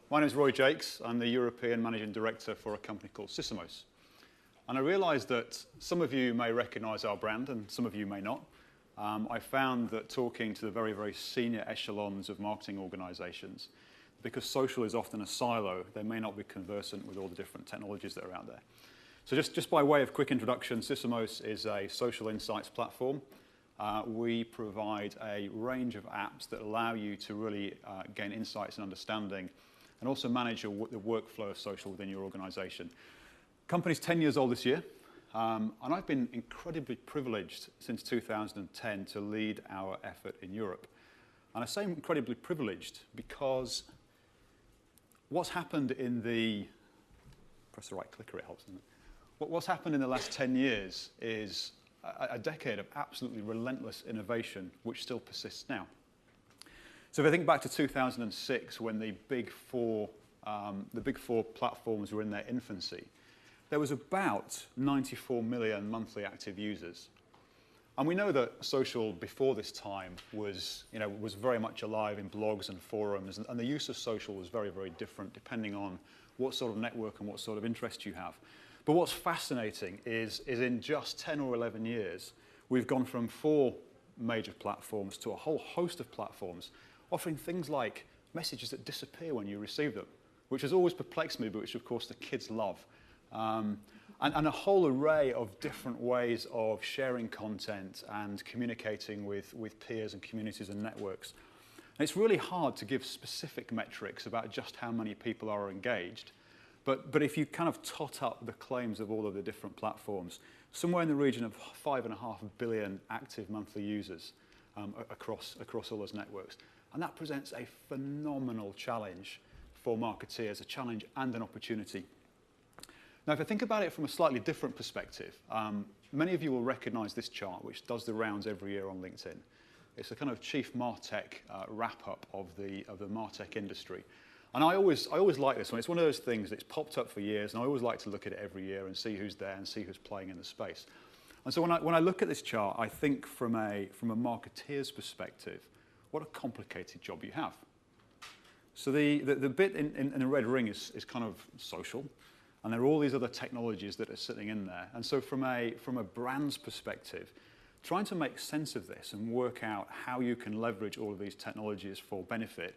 My name is Roy Jacques. I'm the European Managing Director for a company called Sysomos. And I realised that some of you may recognise our brand and some of you may not. I found that talking to the very, very senior echelons of marketing organisations, because social is often a silo, they may not be conversant with all the different technologies that are out there. So just by way of quick introduction, Sysomos is a social insights platform. We provide a range of apps that allow you to really gain insights and understanding and also manage the workflow of social within your organisation. Company's 10 years old this year, and I've been incredibly privileged since 2010 to lead our effort in Europe. And I say incredibly privileged because what's happened in the, press the right clicker, it helps, doesn't it? What's happened in the last 10 years is a decade of absolutely relentless innovation, which still persists now. So if I think back to 2006, when the big four platforms were in their infancy, there was about 94 million monthly active users. And we know that social before this time was very much alive in blogs and forums, and the use of social was very, very different depending on what sort of network and what sort of interest you have. But what's fascinating is in just 10 or 11 years, we've gone from 4 major platforms to a whole host of platforms offering things like messages that disappear when you receive them, which has always perplexed me, but which of course the kids love. And a whole array of different ways of sharing content and communicating with peers and communities and networks. And it's really hard to give specific metrics about just how many people are engaged. But if you kind of tot up the claims of all of the different platforms, somewhere in the region of 5.5 billion active monthly users across all those networks. And that presents a phenomenal challenge for marketeers, a challenge and an opportunity. Now, if I think about it from a slightly different perspective, many of you will recognize this chart, which does the rounds every year on LinkedIn. It's a kind of chief MarTech wrap-up of the MarTech industry. And I always like this one. It's one of those things that's popped up for years, and I always like to look at it every year and see who's there and see who's playing in the space. And so when I look at this chart, I think from a marketeer's perspective, what a complicated job you have. So the bit in the red ring is kind of social, and there are all these other technologies that are sitting in there. And so from a brand's perspective, trying to make sense of this and work out how you can leverage all of these technologies for benefit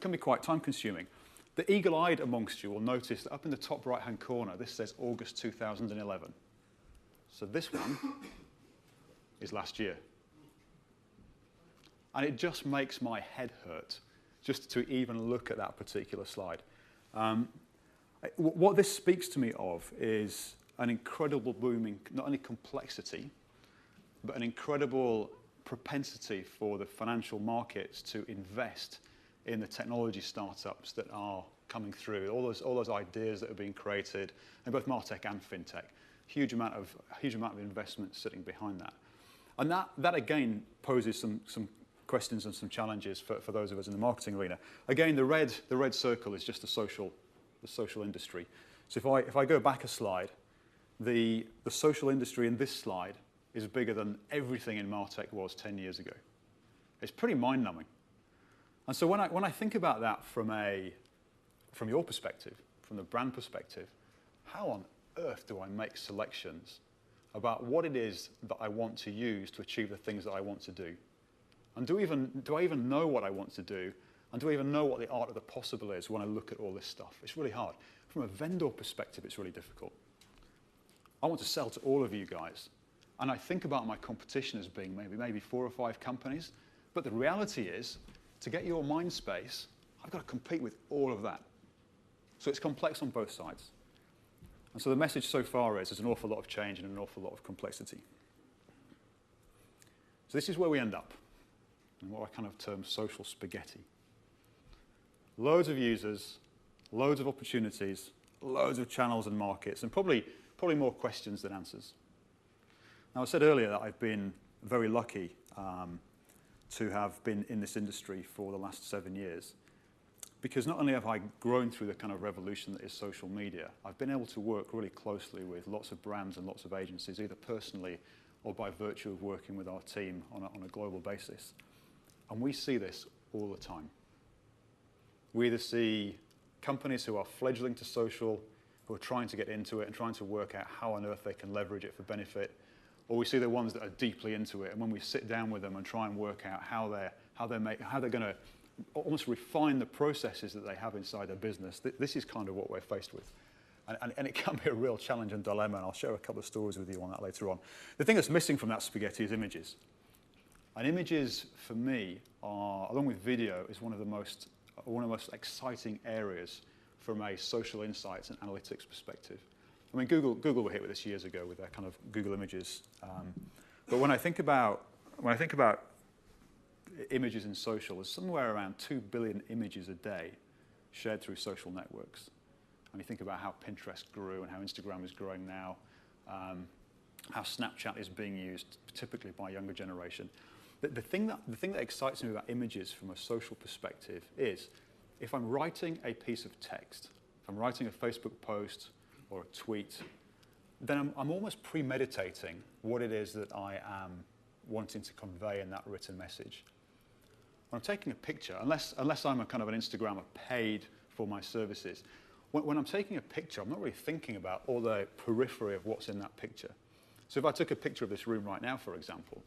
can be quite time-consuming. The eagle-eyed amongst you will notice that up in the top right-hand corner, this says August 2011. So this one is last year. And it just makes my head hurt just to even look at that particular slide. What this speaks to me of is an incredible booming, not only complexity, but an incredible propensity for the financial markets to invest in the technology startups that are coming through, all those ideas that are being created in both MarTech and FinTech. Huge amount of investment sitting behind that. And that again poses some questions and some challenges for those of us in the marketing arena. Again, the red circle is just the social industry. So if I go back a slide, the social industry in this slide is bigger than everything in MarTech was 10 years ago. It's pretty mind-numbing. And so when I think about that from your perspective, from the brand perspective, how on earth do I make selections about what it is that I want to use to achieve the things that I want to do? And do I even know what I want to do? And do I even know what the art of the possible is when I look at all this stuff? It's really hard. From a vendor perspective, it's really difficult. I want to sell to all of you guys. And I think about my competition as being maybe 4 or 5 companies. But the reality is, to get your mind space, I've got to compete with all of that. So it's complex on both sides. And so the message so far is there's an awful lot of change and an awful lot of complexity. So this is where we end up, in what I kind of term social spaghetti. Loads of users, loads of opportunities, loads of channels and markets, and probably more questions than answers. Now, I said earlier that I've been very lucky to have been in this industry for the last 7 years. Because not only have I grown through the kind of revolution that is social media, I've been able to work really closely with lots of brands and lots of agencies, either personally or by virtue of working with our team on a global basis. And we see this all the time. We either see companies who are fledgling to social, who are trying to get into it and trying to work out how on earth they can leverage it for benefit, or we see the ones that are deeply into it, and when we sit down with them and try and work out how they're going to almost refine the processes that they have inside their business, this is kind of what we're faced with. And it can be a real challenge and dilemma, and I'll share a couple of stories with you on that later on. The thing that's missing from that spaghetti is images. And images, for me, are, along with video, is one of the most exciting areas from a social insights and analytics perspective. I mean, Google were hit with this years ago with their kind of Google Images. But when I think about images in social, there's somewhere around 2 billion images a day shared through social networks. And you think about how Pinterest grew and how Instagram is growing now, how Snapchat is being used typically by a younger generation. The thing that excites me about images from a social perspective is if I'm writing a piece of text, if I'm writing a Facebook post or a tweet, then I'm almost premeditating what it is that I am wanting to convey in that written message. When I'm taking a picture, unless I'm a kind of an Instagrammer paid for my services, when I'm taking a picture, I'm not really thinking about all the periphery of what's in that picture. So if I took a picture of this room right now, for example,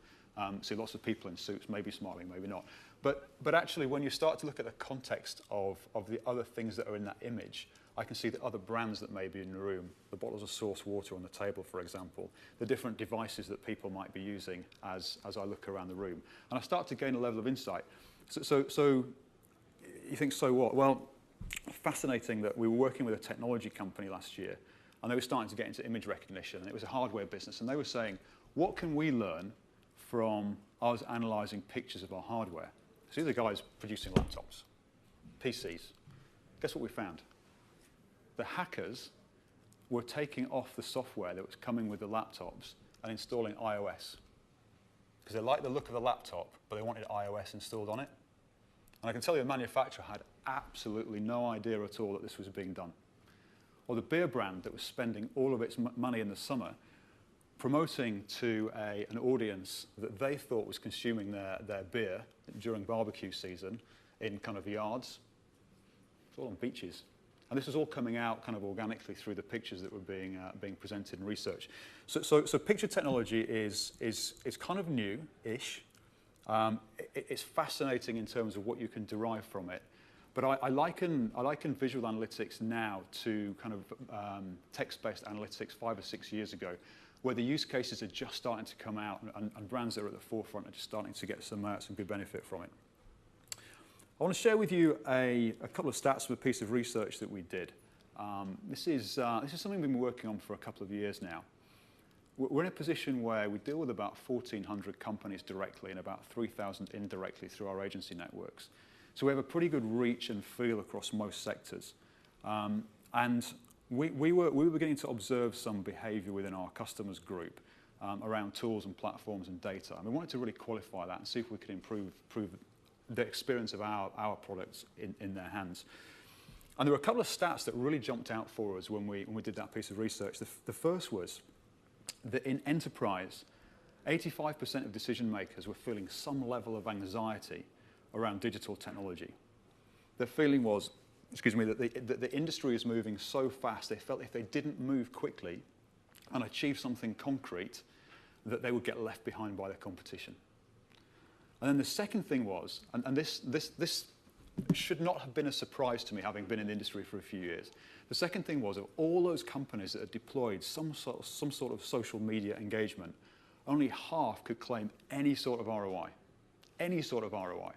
see lots of people in suits, maybe smiling, maybe not. But actually, when you start to look at the context of the other things that are in that image, I can see the other brands that may be in the room, the bottles of source water on the table, for example, the different devices that people might be using as I look around the room. And I start to gain a level of insight. So you think, so what? Well, fascinating that we were working with a technology company last year, and they were starting to get into image recognition, and it was a hardware business, and they were saying, what can we learn from us analysing pictures of our hardware? So these are guys producing laptops, PCs. Guess what we found? The hackers were taking off the software that was coming with the laptops and installing iOS. Because they liked the look of the laptop, but they wanted iOS installed on it. And I can tell you the manufacturer had absolutely no idea at all that this was being done. Or the beer brand that was spending all of its money in the summer promoting to an audience that they thought was consuming their beer during barbecue season in kind of yards. It's all on beaches. And this was all coming out kind of organically through the pictures that were being presented in research. So picture technology is kind of new-ish. It's fascinating in terms of what you can derive from it. But I liken visual analytics now to kind of text-based analytics 5 or 6 years ago, where the use cases are just starting to come out, and brands that are at the forefront are just starting to get some good benefit from it. I want to share with you a couple of stats from a piece of research that we did. This is something we've been working on for a couple of years now. We're in a position where we deal with about 1,400 companies directly and about 3,000 indirectly through our agency networks. So we have a pretty good reach and feel across most sectors. And we were beginning to observe some behavior within our customers group around tools and platforms and data. And we wanted to really qualify that and see if we could improve the experience of our products in their hands. And there were a couple of stats that really jumped out for us when we did that piece of research. The first was that in enterprise, 85% of decision makers were feeling some level of anxiety around digital technology. Their feeling was, that the industry is moving so fast, they felt if they didn't move quickly and achieve something concrete, that they would get left behind by their competition. And then the second thing was, and this should not have been a surprise to me, having been in the industry for a few years. The second thing was, of all those companies that had deployed some sort of social media engagement, only half could claim any sort of ROI. Any sort of ROI.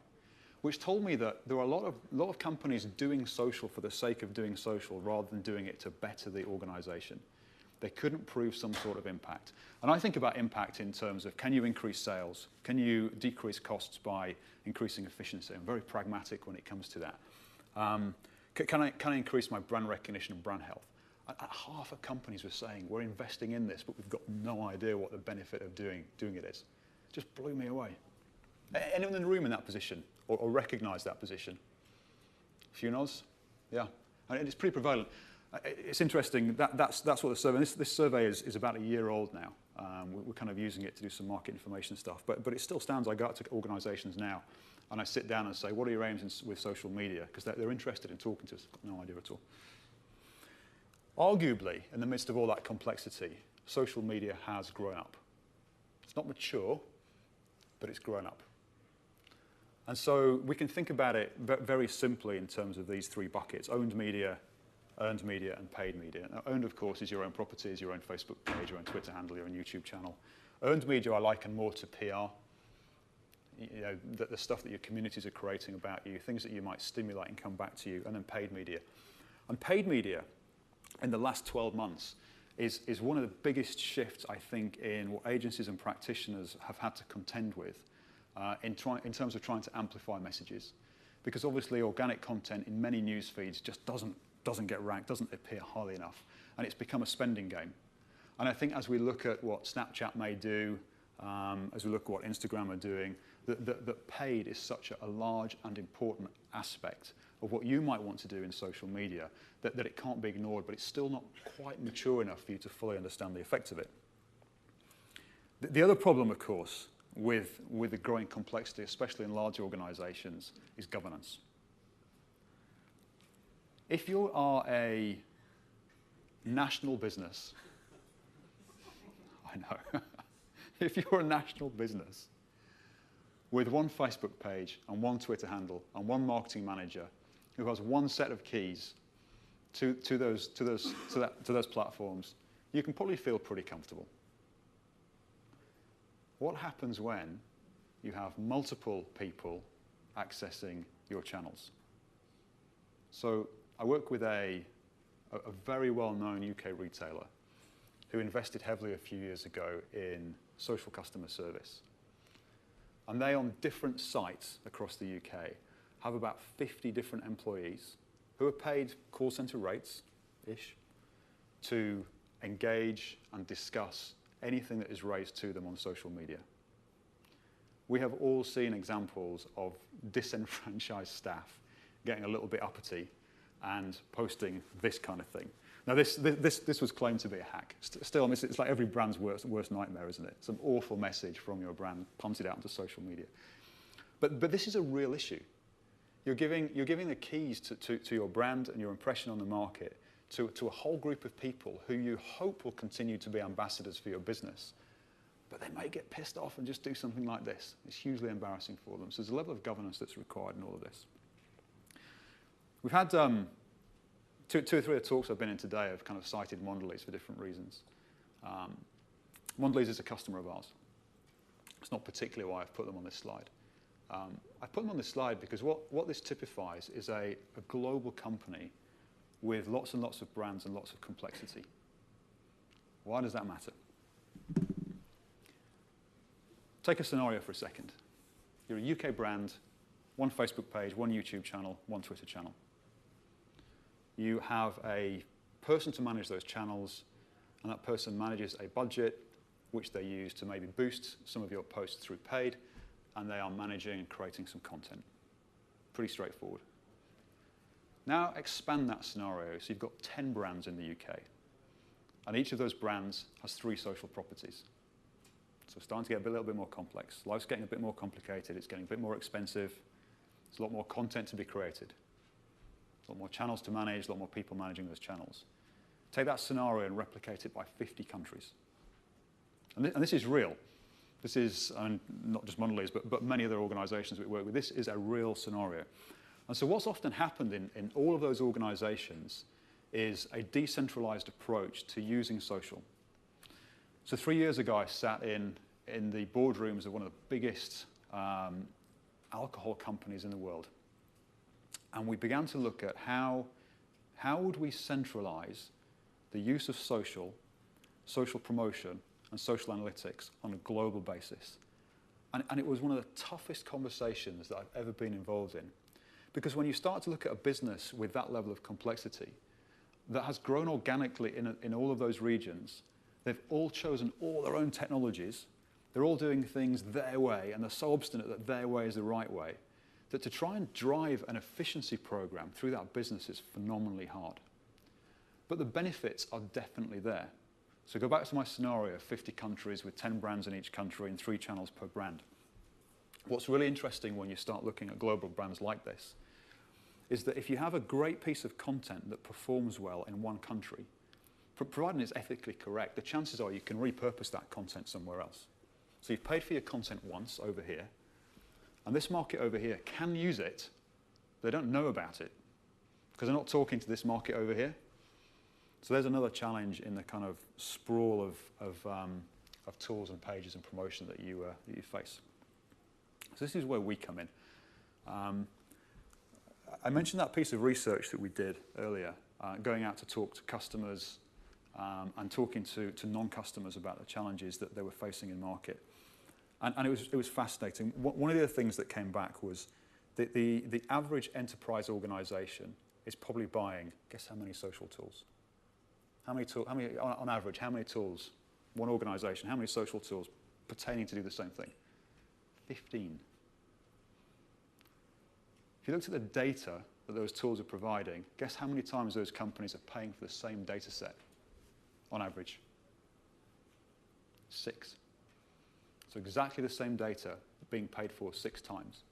Which told me that there were a lot of companies doing social for the sake of doing social rather than doing it to better the organization. They couldn't prove some sort of impact. And I think about impact in terms of, can you increase sales? Can you decrease costs by increasing efficiency? I'm very pragmatic when it comes to that. Can I increase my brand recognition and brand health? Half of companies were saying, we're investing in this, but we've got no idea what the benefit of doing it is. It just blew me away. Anyone in the room in that position or recognize that position? A few nods? Yeah. And it's pretty prevalent. It's interesting, that's what the survey, this survey is about a year old now. We're kind of using it to do some market information stuff, but it still stands. I go out to organizations now and I sit down and say, what are your aims with social media? Because they're interested in talking to us. Got no idea at all. Arguably, in the midst of all that complexity, social media has grown up. It's not mature, but it's grown up. And so we can think about it very simply in terms of these three buckets: owned media, earned media, and paid media. Now, owned, of course, is your own properties, your own Facebook page, your own Twitter handle, your own YouTube channel. Earned media I liken more to PR. You know, the stuff that your communities are creating about you, things that you might stimulate and come back to you, and then paid media. And paid media, in the last 12 months, is one of the biggest shifts, I think, in what agencies and practitioners have had to contend with in terms of trying to amplify messages. Because obviously organic content in many news feeds just doesn't get ranked, doesn't appear highly enough, and it's become a spending game. And I think as we look at what Snapchat may do, as we look at what Instagram are doing, that paid is such a large and important aspect of what you might want to do in social media that it can't be ignored, but it's still not quite mature enough for you to fully understand the effects of it. The other problem, of course, with the growing complexity, especially in larger organizations, is governance. If you are a national business, I know, if you're a national business with one Facebook page and one Twitter handle and one marketing manager who has one set of keys to those platforms, you can probably feel pretty comfortable. What happens when you have multiple people accessing your channels? So I work with a very well-known UK retailer who invested heavily a few years ago in social customer service. And they, on different sites across the UK, have about 50 different employees who are paid call center rates-ish to engage and discuss anything that is raised to them on social media. We have all seen examples of disenfranchised staff getting a little bit uppity and posting this kind of thing. Now, this was claimed to be a hack. Still, it's like every brand's worst nightmare, isn't it? Some awful message from your brand punted out into social media. But this is a real issue. You're giving the keys to your brand and your impression on the market to a whole group of people who you hope will continue to be ambassadors for your business. But they may get pissed off and just do something like this. It's hugely embarrassing for them. So there's a level of governance that's required in all of this. We've had two or three of the talks I've been in today have kind of cited Mondelez for different reasons. Mondelez is a customer of ours. It's not particularly why I've put them on this slide. I put them on this slide because what this typifies is a global company with lots and lots of brands and lots of complexity. Why does that matter? Take a scenario for a second. You're a UK brand, one Facebook page, one YouTube channel, one Twitter channel. You have a person to manage those channels, and that person manages a budget which they use to maybe boost some of your posts through paid, and they are managing and creating some content. Pretty straightforward. Now expand that scenario so you've got 10 brands in the UK, and each of those brands has 3 social properties. So it's starting to get a little bit more complex. Life's getting a bit more complicated. It's getting a bit more expensive. There's a lot more content to be created. A lot more channels to manage, a lot more people managing those channels. Take that scenario and replicate it by 50 countries. And this is real. This is, not just Mondelez, but many other organizations we work with. This is a real scenario. And so what's often happened in all of those organizations is a decentralized approach to using social. So 3 years ago, I sat in the boardrooms of one of the biggest alcohol companies in the world. And we began to look at how would we centralize the use of social promotion, and social analytics on a global basis. And it was one of the toughest conversations that I've ever been involved in. Because when you start to look at a business with that level of complexity that has grown organically in all of those regions, they've all chosen all their own technologies, they're all doing things their way, and they're so obstinate that their way is the right way, that to try and drive an efficiency program through that business is phenomenally hard. But the benefits are definitely there. So go back to my scenario of 50 countries with 10 brands in each country and 3 channels per brand. What's really interesting when you start looking at global brands like this is that if you have a great piece of content that performs well in one country, providing it's ethically correct, the chances are you can repurpose that content somewhere else. So you've paid for your content once over here, and this market over here can use it. They don't know about it because they're not talking to this market over here. So there's another challenge in the kind of sprawl of tools and pages and promotion that you face. So this is where we come in. I mentioned that piece of research that we did earlier, going out to talk to customers and talking to non-customers about the challenges that they were facing in market. And it was fascinating. One of the other things that came back was that the average enterprise organization is probably buying, guess how many social tools? On average, how many tools, one organization, how many social tools pertaining to do the same thing? 15. If you looked at the data that those tools are providing, guess how many times those companies are paying for the same data set on average? 6. So exactly the same data being paid for 6 times.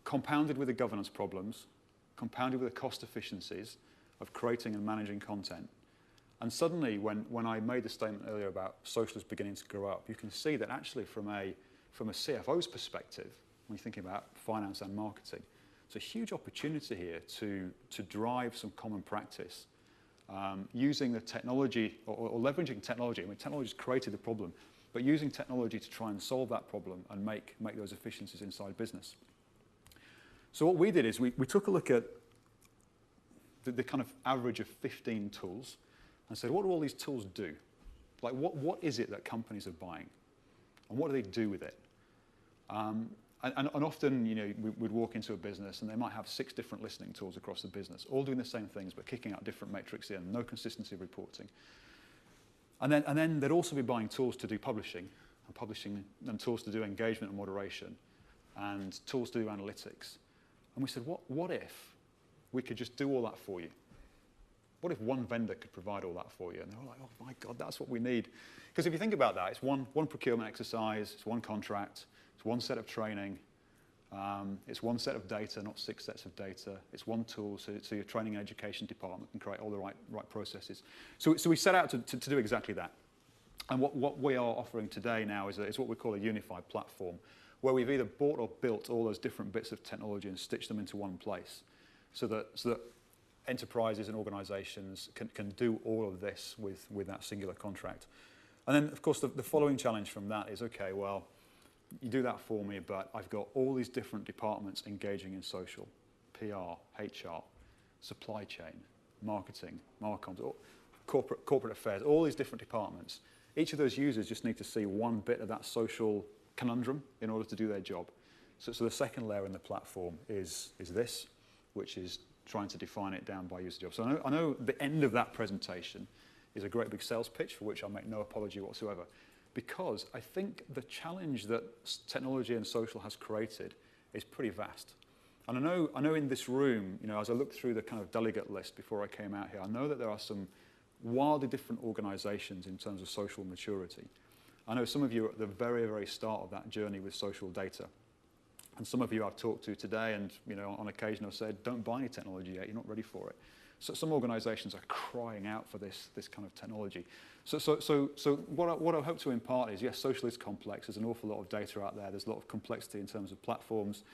Compounded with the governance problems, compounded with the cost efficiencies of creating and managing content. And suddenly, when I made the statement earlier about social is beginning to grow up, you can see that actually from a CFO's perspective, when you're thinking about finance and marketing, it's a huge opportunity here to drive some common practice using the technology or leveraging technology. I mean, technology's created the problem, but using technology to try and solve that problem and make those efficiencies inside business. So what we did is we took a look at the kind of average of 15 tools and said, what do all these tools do? Like, what is it that companies are buying? And what do they do with it? And often, we'd walk into a business and they might have 6 different listening tools across the business, all doing the same things, but kicking out different metrics in, no consistency of reporting. And then they'd also be buying tools to do publishing and tools to do engagement and moderation and tools to do analytics. And we said, what if we could just do all that for you? What if one vendor could provide all that for you? And they were like, oh my God, that's what we need. Because if you think about that, it's one procurement exercise, it's one contract, it's one set of training, it's one set of data, not 6 sets of data. It's one tool, so your training and education department can create all the right processes. So we set out to do exactly that. And what we are offering today now is what we call a unified platform, where we've either bought or built all those different bits of technology and stitched them into one place, so that enterprises and organizations can do all of this with that singular contract. And then, of course, the following challenge from that is, okay, well, you do that for me, but I've got all these different departments engaging in social, PR, HR, supply chain, marketing, marcoms, corporate affairs, all these different departments. Each of those users just need to see one bit of that social conundrum in order to do their job. So the second layer in the platform is this, which is trying to define it down by user job. So I know the end of that presentation is a great big sales pitch for which I'll make no apology whatsoever, because I think the challenge that technology and social has created is pretty vast. And I know in this room, as I looked through the kind of delegate list before I came out here, I know that there are some wildly different organizations in terms of social maturity. I know some of you are at the very, very start of that journey with social data. And some of you I've talked to today, and on occasion I've said, don't buy any technology yet, you're not ready for it. So some organizations are crying out for this kind of technology. So what I hope to impart is, yes, social is complex. There's an awful lot of data out there. There's a lot of complexity in terms of platforms,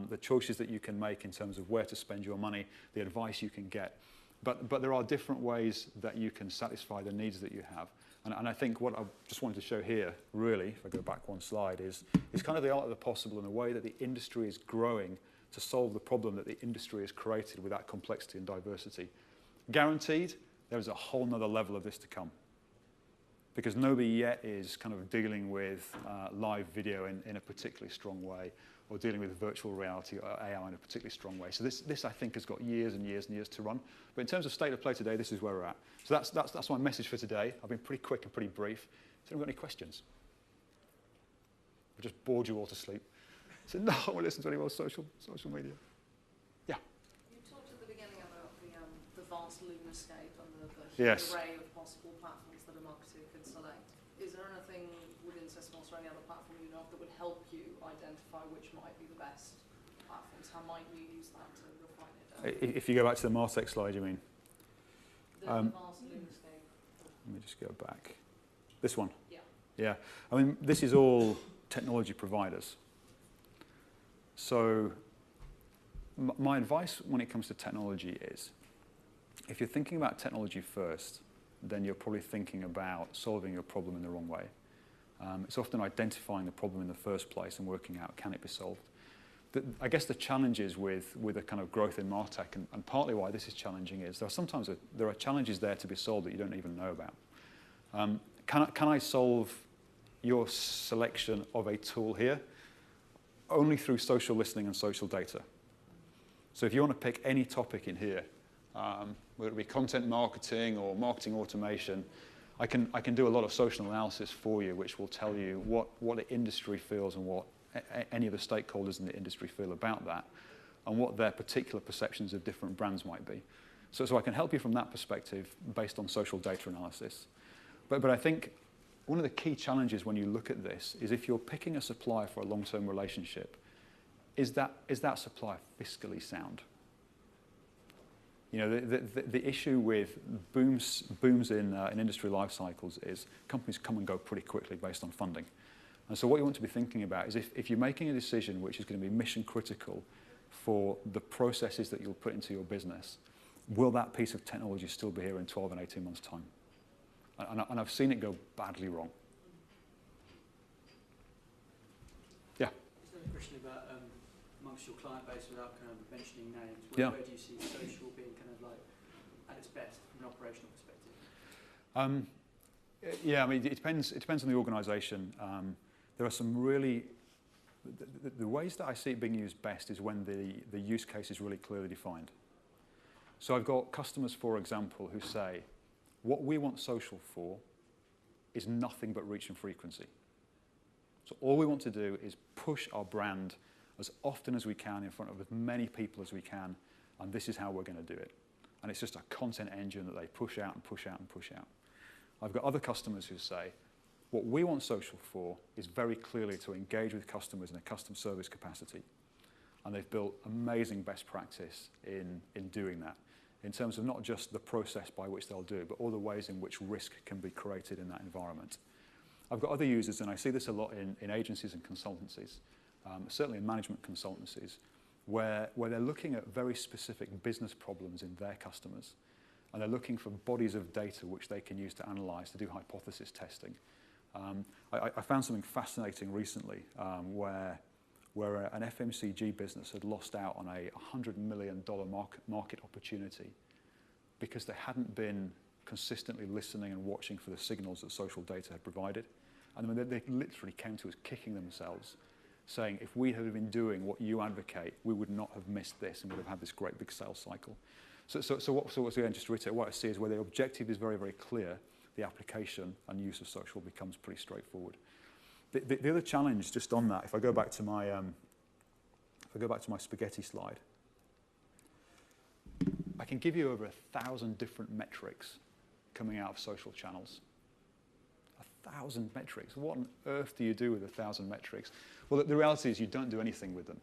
the choices that you can make in terms of where to spend your money, the advice you can get. But there are different ways that you can satisfy the needs that you have. And I think what I just wanted to show here, really, if I go back one slide, is kind of the art of the possible in a way that the industry is growing to solve the problem that the industry has created with that complexity and diversity. Guaranteed, there is a whole nother level of this to come, because nobody yet is kind of dealing with live video in a particularly strong way, or dealing with virtual reality or AI in a particularly strong way. So this I think has got years and years and years to run. But in terms of state of play today, this is where we're at. So that's my message for today. I've been pretty quick and pretty brief. Has anyone got any questions? I just bored you all to sleep. I said, no, I won't listen to any more social media. Yeah. You talked at the beginning about the vast lunarscape and the yes. array of possible platforms is there anything within Sysomos or any other platform you know of that would help you identify which might be the best platforms? How might you use that to refine it down? If you go back to the MarTech slide, you mean? The vast landscape. Let me just go back. This one? Yeah. Yeah. I mean, this is all technology providers. So my advice when it comes to technology is, if you're thinking about technology first, then you're probably thinking about solving your problem in the wrong way. It's often identifying the problem in the first place and working out, can it be solved? I guess the challenges with a kind of growth in MarTech, and partly why this is challenging, is there are challenges there to be solved that you don't even know about. Can I solve your selection of a tool here? Only through social listening and social data. So if you want to pick any topic in here, whether it be content marketing or marketing automation, I can do a lot of social analysis for you, which will tell you what the industry feels and what any of the stakeholders in the industry feel about that, and what their particular perceptions of different brands might be. So I can help you from that perspective based on social data analysis. But I think one of the key challenges when you look at this is, if you're picking a supplier for a long-term relationship, is that supplier fiscally sound? You know, the issue with booms in industry life cycles is companies come and go pretty quickly based on funding. And so what you want to be thinking about is, if you're making a decision which is going to be mission critical for the processes that you'll put into your business, will that piece of technology still be here in 12 and 18 months' time? And I've seen it go badly wrong. Yeah? Is there a question about amongst your client base, without kind of mentioning names, Yeah. where do you see social being kind of like at its best from an operational perspective? Yeah, I mean, it depends on the organisation. There are some really, the ways that I see it being used best is when the use case is really clearly defined. So I've got customers, for example, who say, what we want social for is nothing but reach and frequency. So all we want to do is push our brand as often as we can in front of as many people as we can, and this is how we're going to do it. And it's just a content engine that they push out and push out and push out. I've got other customers who say, what we want social for is very clearly to engage with customers in a custom service capacity. And they've built amazing best practice in doing that, in terms of not just the process by which they'll do it, but all the ways in which risk can be created in that environment. I've got other users, and I see this a lot in agencies and consultancies, certainly in management consultancies, where they're looking at very specific business problems in their customers, and they're looking for bodies of data which they can use to analyse, to do hypothesis testing. I found something fascinating recently, where an FMCG business had lost out on a $100 million market opportunity because they hadn't been consistently listening and watching for the signals that social data had provided. And they literally came to us kicking themselves, saying, if we had been doing what you advocate, we would not have missed this and would have had this great big sales cycle. So again, just to reiterate, what I see is where the objective is very, very clear, the application and use of social becomes pretty straightforward. The other challenge, just on that, if I go back to my spaghetti slide, I can give you over 1,000 different metrics coming out of social channels. 1,000 metrics. What on earth do you do with 1,000 metrics? Well, the reality is you don't do anything with them.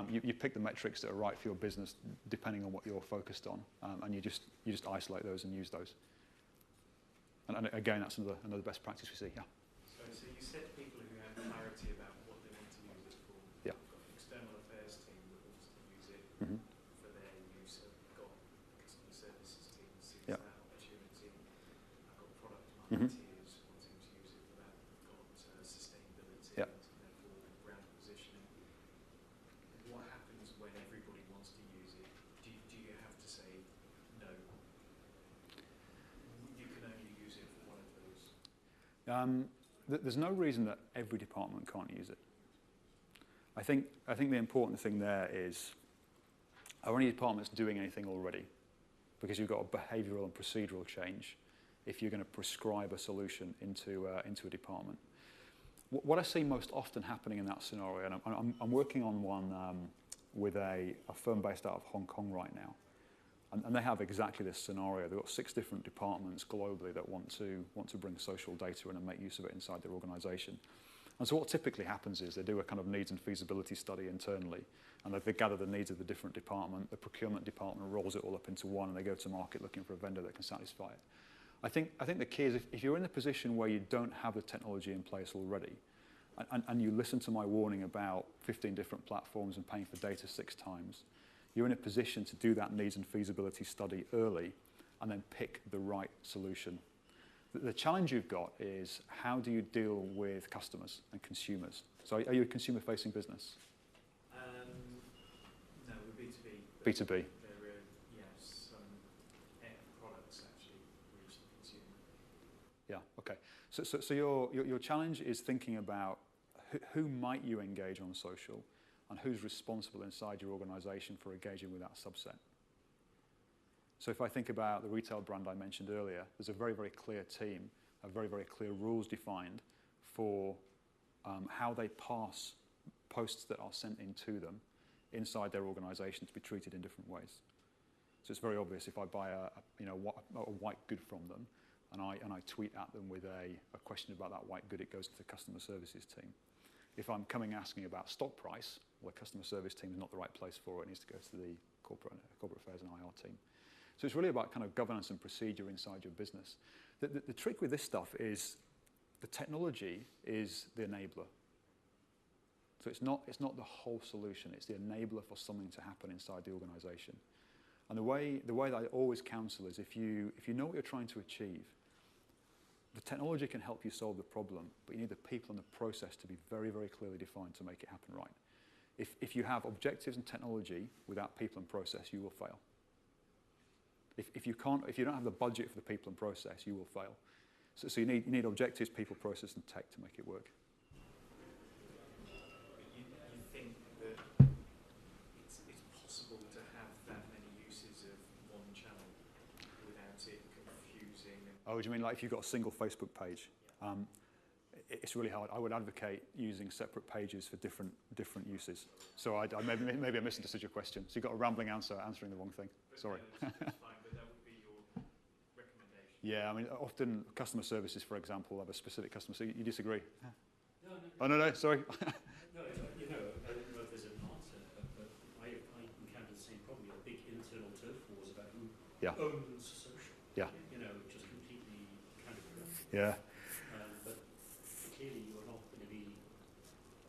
You pick the metrics that are right for your business, depending on what you're focused on, and you just isolate those and use those. And again, that's another best practice we see. Yeah. So you said people who have clarity about what they want to use it for. Yeah. I've got an external affairs team that wants to use it for their use. I've got customer services team that sees that opportunity. I've got product marketeers wanting to use it for that. I've got sustainability and therefore brand positioning. What happens when everybody wants to use it? Do you have to say no? You can only use it for one of those. There's no reason that every department can't use it. I think the important thing there is, are any departments doing anything already? Because you've got a behavioural and procedural change if you're going to prescribe a solution into a department. What I see most often happening in that scenario, and I'm working on one with a firm based out of Hong Kong right now, And they have exactly this scenario. They've got 6 different departments globally that want to bring social data in and make use of it inside their organisation. And so what typically happens is they do a kind of needs and feasibility study internally, and they gather the needs of the different department. The procurement department rolls it all up into one, and they go to market looking for a vendor that can satisfy it. I think the key is if you're in the position where you don't have the technology in place already, and you listen to my warning about 15 different platforms and paying for data 6 times, you're in a position to do that needs and feasibility study early and then pick the right solution. The challenge you've got is how do you deal with customers and consumers? So are you a consumer-facing business? No, we're B2B. B2B. There are, some products actually reach the consumer. Yeah, okay. So your challenge is thinking about who might you engage on social and who's responsible inside your organisation for engaging with that subset. So if I think about the retail brand I mentioned earlier, there's a very, very clear team, very, very clear rules defined for how they pass posts that are sent into them inside their organisation to be treated in different ways. So it's very obvious if I buy a white good from them and I tweet at them with a question about that white good, it goes to the customer services team. If I'm coming asking about stock price, well, the customer service team is not the right place for it. It needs to go to the corporate affairs and IR team. So it's really about kind of governance and procedure inside your business. The trick with this stuff is the technology is the enabler. So it's not the whole solution. It's the enabler for something to happen inside the organisation. And the way that I always counsel is if you know what you're trying to achieve, the technology can help you solve the problem, but you need the people and the process to be very, very clearly defined to make it happen right. If you have objectives and technology without people and process, you will fail. If you don't have the budget for the people and process, you will fail. So you need objectives, people, process, and tech to make it work. You think that it's possible to have that many uses of one channel without it confusing? Oh, do you mean like if you've got a single Facebook page? Yeah. It's really hard. I would advocate using separate pages for different uses. So maybe I misunderstood your question. So you got a rambling answer answering the wrong thing. But Sorry. No, that's fine, but that would be your recommendation. Yeah, I mean, often customer services, for example, have a specific customer. So you disagree? No. Oh, no, sorry. No, I don't know if there's an answer, but I encountered the same problem. You have big internal turf wars about who owns social. Yeah. Just completely kind of correct. Yeah. But clearly you're not going to be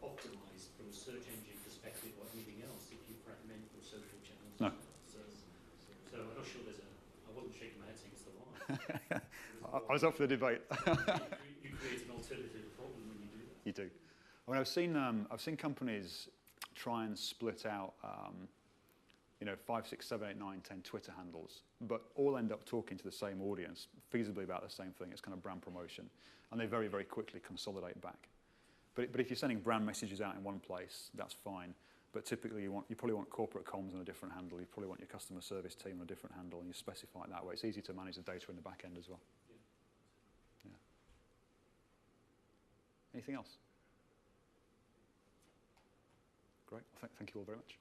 optimized from a search engine perspective or anything else if you fragment your social channels. No. So I'm not sure I wasn't shaking my head saying it's the line. I was up for the debate. You create an alternative problem when you do that. You do. I mean, I've seen companies try and split out, 5, 6, 7, 8, 9, 10 Twitter handles, but all end up talking to the same audience, feasibly about the same thing. It's kind of brand promotion, and they very, very quickly consolidate back. But if you're sending brand messages out in one place, that's fine. But typically, you probably want corporate comms on a different handle. You probably want your customer service team on a different handle, and you specify it that way. It's easy to manage the data in the back end as well. Yeah. Anything else? Great. Well, thank you all very much.